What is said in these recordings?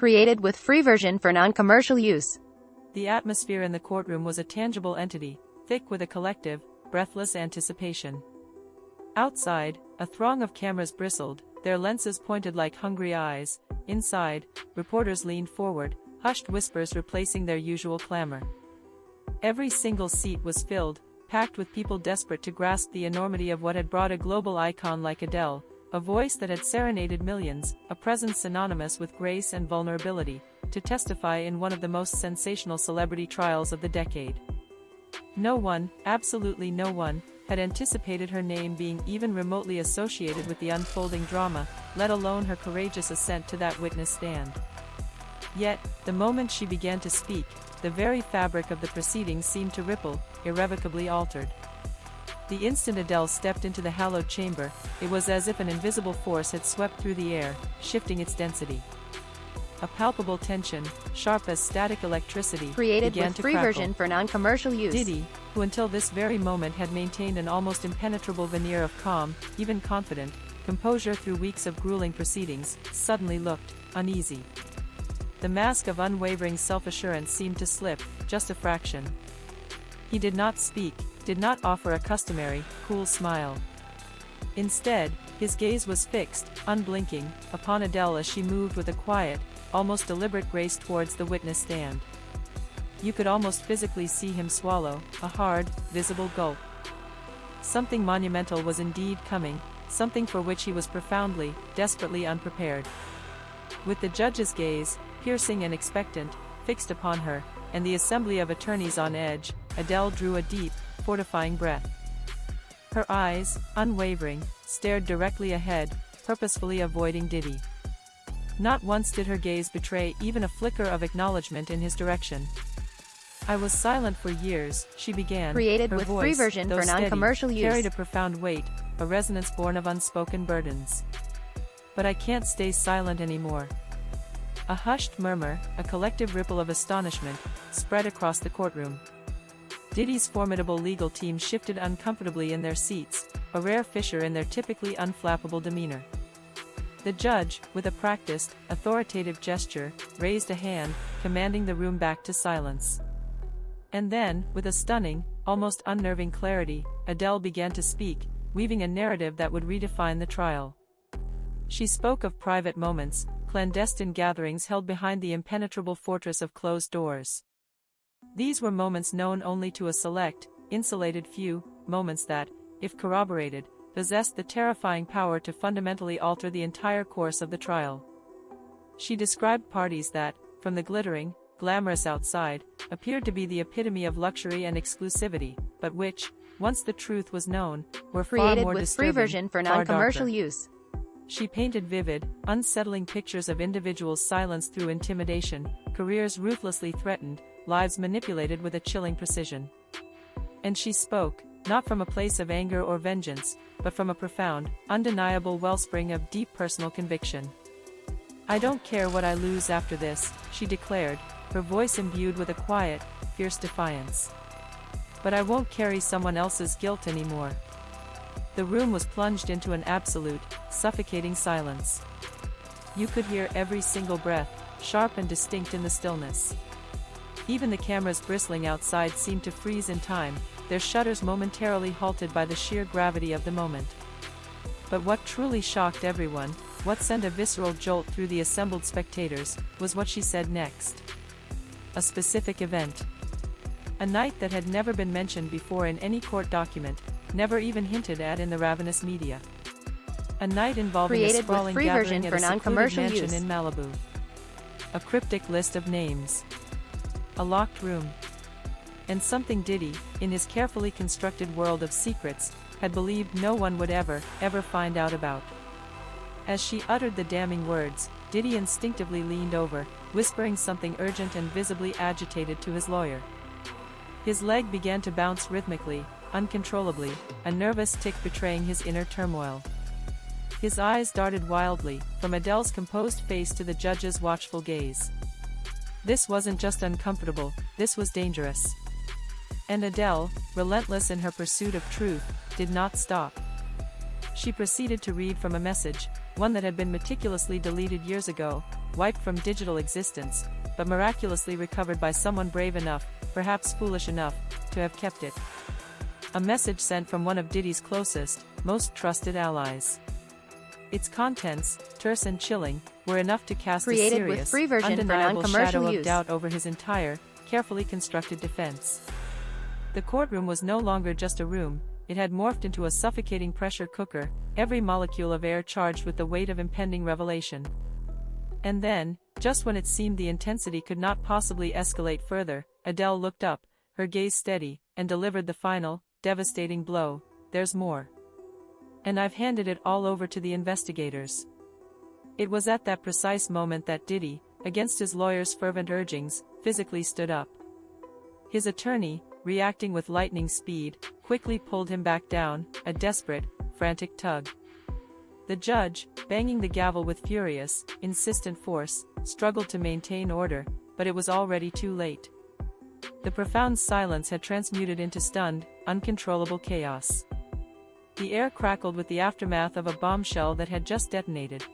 Created with free version for non-commercial use. The atmosphere in the courtroom was a tangible entity, thick with a collective, breathless anticipation. Outside, a throng of cameras bristled, their lenses pointed like hungry eyes. Inside, reporters leaned forward, hushed whispers replacing their usual clamor. Every single seat was filled, packed with people desperate to grasp the enormity of what had brought a global icon like Adele, a voice that had serenaded millions, a presence synonymous with grace and vulnerability, to testify in one of the most sensational celebrity trials of the decade. No one, absolutely no one, had anticipated her name being even remotely associated with the unfolding drama, let alone her courageous ascent to that witness stand. Yet, the moment she began to speak, the very fabric of the proceedings seemed to ripple, irrevocably altered. The instant Adele stepped into the hallowed chamber, it was as if an invisible force had swept through the air, shifting its density. A palpable tension, sharp as static electricity, Created began with to free crackle. version for non-commercial use. Diddy, who until this very moment had maintained an almost impenetrable veneer of calm, even confident, composure through weeks of grueling proceedings, suddenly looked uneasy. The mask of unwavering self-assurance seemed to slip, just a fraction. He did not speak, did not offer a customary, cool smile. Instead, his gaze was fixed, unblinking, upon Adele as she moved with a quiet, almost deliberate grace towards the witness stand. You could almost physically see him swallow, a hard, visible gulp. Something monumental was indeed coming, something for which he was profoundly, desperately unprepared. With the judge's gaze, piercing and expectant, fixed upon her, and the assembly of attorneys on edge, Adele drew a deep, fortifying breath. Her eyes, unwavering, stared directly ahead, purposefully avoiding Diddy. Not once did her gaze betray even a flicker of acknowledgement in his direction. "I was silent for years," she began. Created her with voice, free version though for steady, non-commercial use. carried a profound weight, a resonance born of unspoken burdens. "But I can't stay silent anymore." A hushed murmur, a collective ripple of astonishment, spread across the courtroom. Diddy's formidable legal team shifted uncomfortably in their seats, a rare fissure in their typically unflappable demeanor. The judge, with a practiced, authoritative gesture, raised a hand, commanding the room back to silence. And then, with a stunning, almost unnerving clarity, Adele began to speak, weaving a narrative that would redefine the trial. She spoke of private moments, clandestine gatherings held behind the impenetrable fortress of closed doors. These were moments known only to a select, insulated few, moments that, if corroborated, possessed the terrifying power to fundamentally alter the entire course of the trial. She described parties that, from the glittering, glamorous outside, appeared to be the epitome of luxury and exclusivity, but which, once the truth was known, were far Created more with disturbing, free version for far non-commercial darker. use. She painted vivid, unsettling pictures of individuals silenced through intimidation, careers ruthlessly threatened, lives manipulated with a chilling precision. And she spoke, not from a place of anger or vengeance, but from a profound, undeniable wellspring of deep personal conviction. "I don't care what I lose after this," she declared, her voice imbued with a quiet, fierce defiance. "But I won't carry someone else's guilt anymore." The room was plunged into an absolute, suffocating silence. You could hear every single breath, sharp and distinct in the stillness. Even the cameras bristling outside seemed to freeze in time, their shutters momentarily halted by the sheer gravity of the moment. But what truly shocked everyone, what sent a visceral jolt through the assembled spectators, was what she said next. A specific event. A night that had never been mentioned before in any court document, never even hinted at in the ravenous media. A night involving Created a sprawling with free gathering version at for a secluded non-commercial mansion use. in Malibu. A cryptic list of names. A locked room. And something Diddy, in his carefully constructed world of secrets, had believed no one would ever find out about. As she uttered the damning words, Diddy instinctively leaned over, whispering something urgent and visibly agitated to his lawyer. His leg began to bounce rhythmically, uncontrollably, a nervous tic betraying his inner turmoil. His eyes darted wildly, from Adele's composed face to the judge's watchful gaze. This wasn't just uncomfortable, this was dangerous. And Adele, relentless in her pursuit of truth, did not stop. She proceeded to read from a message, one that had been meticulously deleted years ago, wiped from digital existence, but miraculously recovered by someone brave enough, perhaps foolish enough, to have kept it. A message sent from one of Diddy's closest, most trusted allies. Its contents, terse and chilling, were enough to cast a Created with serious, free version for undeniable non-commercial shadow of use. doubt over his entire, carefully constructed defense. The courtroom was no longer just a room, it had morphed into a suffocating pressure cooker, every molecule of air charged with the weight of impending revelation. And then, just when it seemed the intensity could not possibly escalate further, Adele looked up, her gaze steady, and delivered the final, devastating blow. There's more. And I've handed it all over to the investigators. It was at that precise moment that Diddy, against his lawyer's fervent urgings, physically stood up. His attorney, reacting with lightning speed, quickly pulled him back down, a desperate, frantic tug. The judge, banging the gavel with furious, insistent force, struggled to maintain order, but it was already too late. The profound silence had transmuted into stunned, uncontrollable chaos. The air crackled with the aftermath of a bombshell that had just detonated.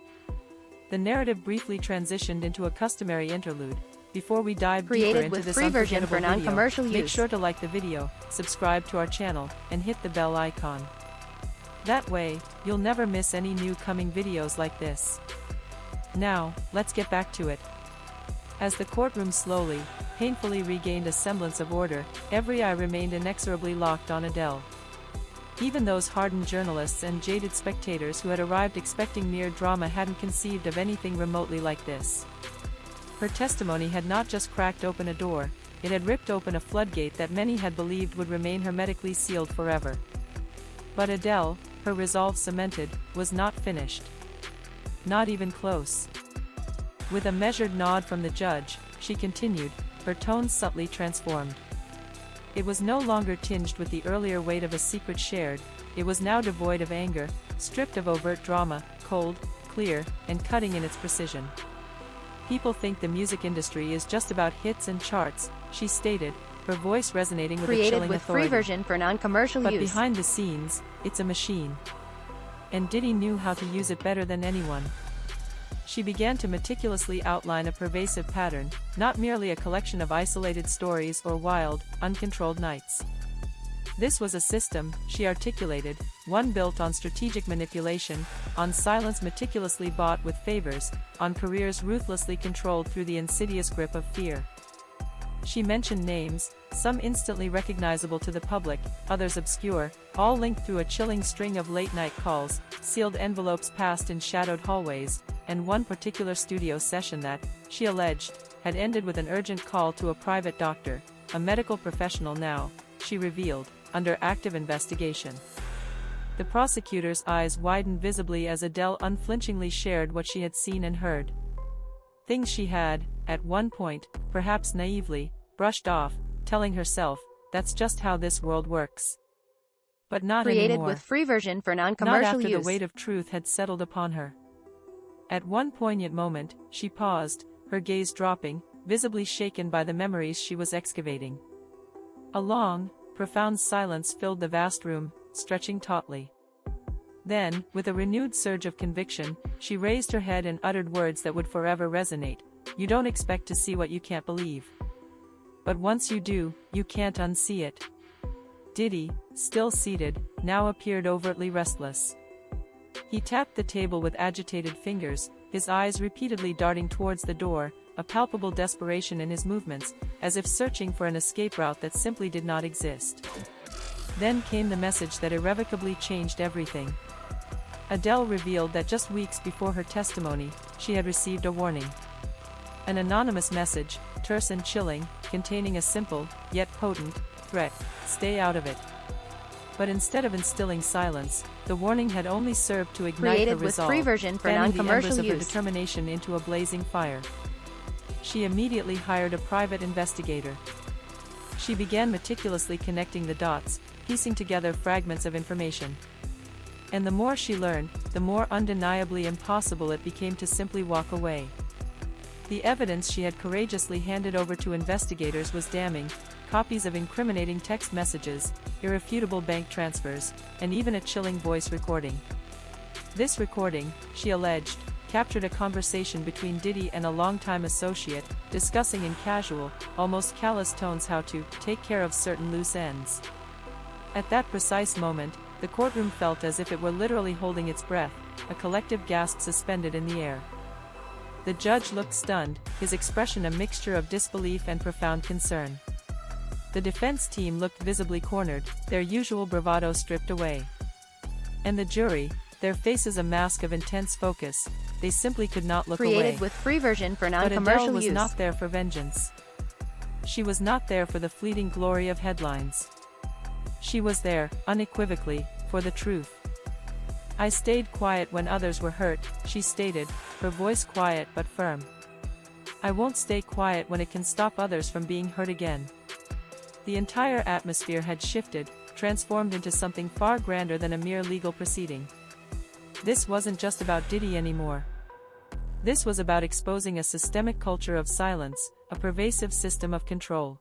The narrative briefly transitioned into a customary interlude. Before we dive deeper into this unforgettable video, make sure to like the video, subscribe to our channel, and hit the bell icon. That way, you'll never miss any new coming videos like this. Now, let's get back to it. As the courtroom slowly, painfully regained a semblance of order, every eye remained inexorably locked on Adele. Even those hardened journalists and jaded spectators who had arrived expecting mere drama hadn't conceived of anything remotely like this. Her testimony had not just cracked open a door, it had ripped open a floodgate that many had believed would remain hermetically sealed forever. But Adele, her resolve cemented, was not finished. Not even close. With a measured nod from the judge, she continued, her tone subtly transformed. It was no longer tinged with the earlier weight of a secret shared, it was now devoid of anger, stripped of overt drama, cold, clear, and cutting in its precision. People think the music industry is just about hits and charts, she stated, her voice resonating with a chilling authority. Free version for non-commercial use. But behind the scenes, it's a machine. And Diddy knew how to use it better than anyone. She began to meticulously outline a pervasive pattern, not merely a collection of isolated stories or wild, uncontrolled nights. This was a system, she articulated, one built on strategic manipulation, on silence meticulously bought with favors, on careers ruthlessly controlled through the insidious grip of fear. She mentioned names, some instantly recognizable to the public, others obscure, all linked through a chilling string of late-night calls, sealed envelopes passed in shadowed hallways, and one particular studio session that, she alleged, had ended with an urgent call to a private doctor, a medical professional now, she revealed, under active investigation. The prosecutor's eyes widened visibly as Adele unflinchingly shared what she had seen and heard. Things she had, at one point, perhaps naively, brushed off, telling herself, that's just how this world works. But not anymore. Created with free version for non-commercial use. Not after the weight of truth had settled upon her. At one poignant moment, she paused, her gaze dropping, visibly shaken by the memories she was excavating. A long, profound silence filled the vast room, stretching tautly. Then, with a renewed surge of conviction, she raised her head and uttered words that would forever resonate. You don't expect to see what you can't believe. But once you do, you can't unsee it. Diddy, still seated, now appeared overtly restless. He tapped the table with agitated fingers, his eyes repeatedly darting towards the door, a palpable desperation in his movements, as if searching for an escape route that simply did not exist. Then came the message that irrevocably changed everything. Adele revealed that just weeks before her testimony, she had received a warning. An anonymous message, terse and chilling, containing a simple, yet potent, threat: stay out of it. But instead of instilling silence, the warning had only served to ignite her resolve, free version for fanning the embers non-commercial of her use. determination into a blazing fire. She immediately hired a private investigator. She began meticulously connecting the dots, piecing together fragments of information. And the more she learned, the more undeniably impossible it became to simply walk away. The evidence she had courageously handed over to investigators was damning: copies of incriminating text messages, irrefutable bank transfers, and even a chilling voice recording. This recording, she alleged, captured a conversation between Diddy and a longtime associate, discussing in casual, almost callous tones how to take care of certain loose ends. At that precise moment, the courtroom felt as if it were literally holding its breath, a collective gasp suspended in the air. The judge looked stunned, his expression a mixture of disbelief and profound concern. The defense team looked visibly cornered, their usual bravado stripped away. And the jury, their faces a mask of intense focus, they simply could not look away. Created with free version for non-commercial use. But Adele was not there for vengeance. She was not there for the fleeting glory of headlines. She was there, unequivocally, for the truth. I stayed quiet when others were hurt, she stated, her voice quiet but firm. I won't stay quiet when it can stop others from being hurt again. The entire atmosphere had shifted, transformed into something far grander than a mere legal proceeding. This wasn't just about Diddy anymore. This was about exposing a systemic culture of silence, a pervasive system of control.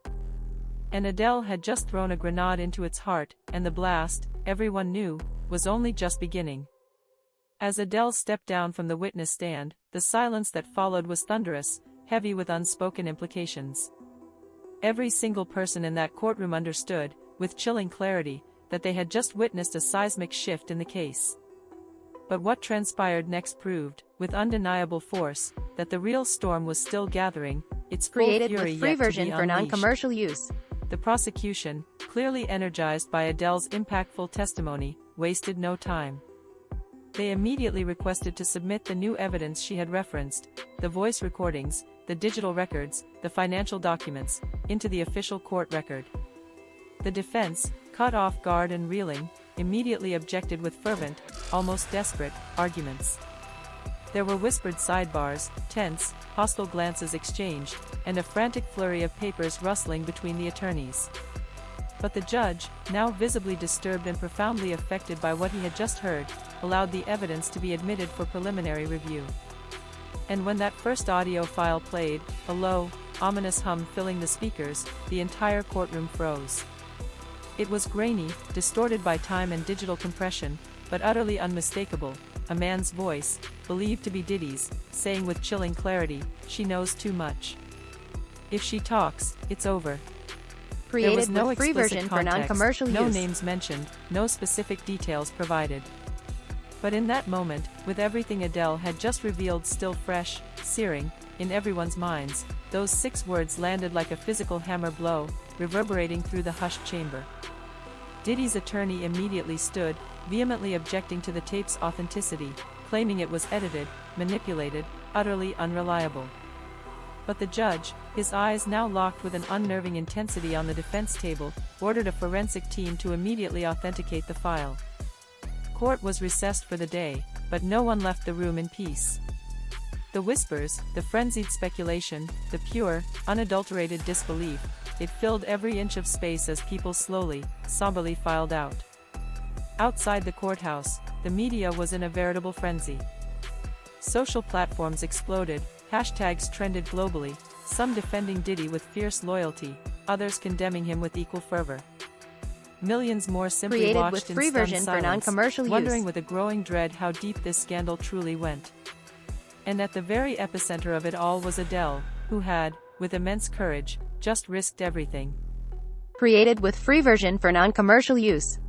And Adele had just thrown a grenade into its heart, and the blast, everyone knew, was only just beginning. As Adele stepped down from the witness stand, the silence that followed was thunderous, heavy with unspoken implications. Every single person in that courtroom understood, with chilling clarity, that they had just witnessed a seismic shift in the case. But what transpired next proved, with undeniable force, that the real storm was still gathering, its full Created fury with free yet to version be for unleashed. non-commercial use. The prosecution, clearly energized by Adele's impactful testimony, wasted no time. They immediately requested to submit the new evidence she had referenced, the voice recordings, the digital records, the financial documents, into the official court record. The defense, caught off guard and reeling, immediately objected with fervent, almost desperate, arguments. There were whispered sidebars, tense, hostile glances exchanged, and a frantic flurry of papers rustling between the attorneys. But the judge, now visibly disturbed and profoundly affected by what he had just heard, allowed the evidence to be admitted for preliminary review. And when that first audio file played, a low, ominous hum filling the speakers, the entire courtroom froze. It was grainy, distorted by time and digital compression, but utterly unmistakable, a man's voice, believed to be Diddy's, saying with chilling clarity, "She knows too much. If she talks, it's over." There was Created no with free explicit version for context, non-commercial no use. names mentioned, no specific details provided. But in that moment, with everything Adele had just revealed still fresh, searing, in everyone's minds, those 6 words landed like a physical hammer blow, reverberating through the hushed chamber. Diddy's attorney immediately stood, vehemently objecting to the tape's authenticity, claiming it was edited, manipulated, utterly unreliable. But the judge, his eyes now locked with an unnerving intensity on the defense table, ordered a forensic team to immediately authenticate the file. Court was recessed for the day, but no one left the room in peace. The whispers, the frenzied speculation, the pure, unadulterated disbelief, it filled every inch of space as people slowly, somberly filed out. Outside the courthouse, the media was in a veritable frenzy. Social platforms exploded, hashtags trended globally, some defending Diddy with fierce loyalty, others condemning him with equal fervor. Millions more simply Created watched with in free stunned version for silence, non-commercial wondering use. with a growing dread how deep this scandal truly went. And at the very epicenter of it all was Adele, who had, with immense courage, just risked everything. Created with free version for non-commercial use.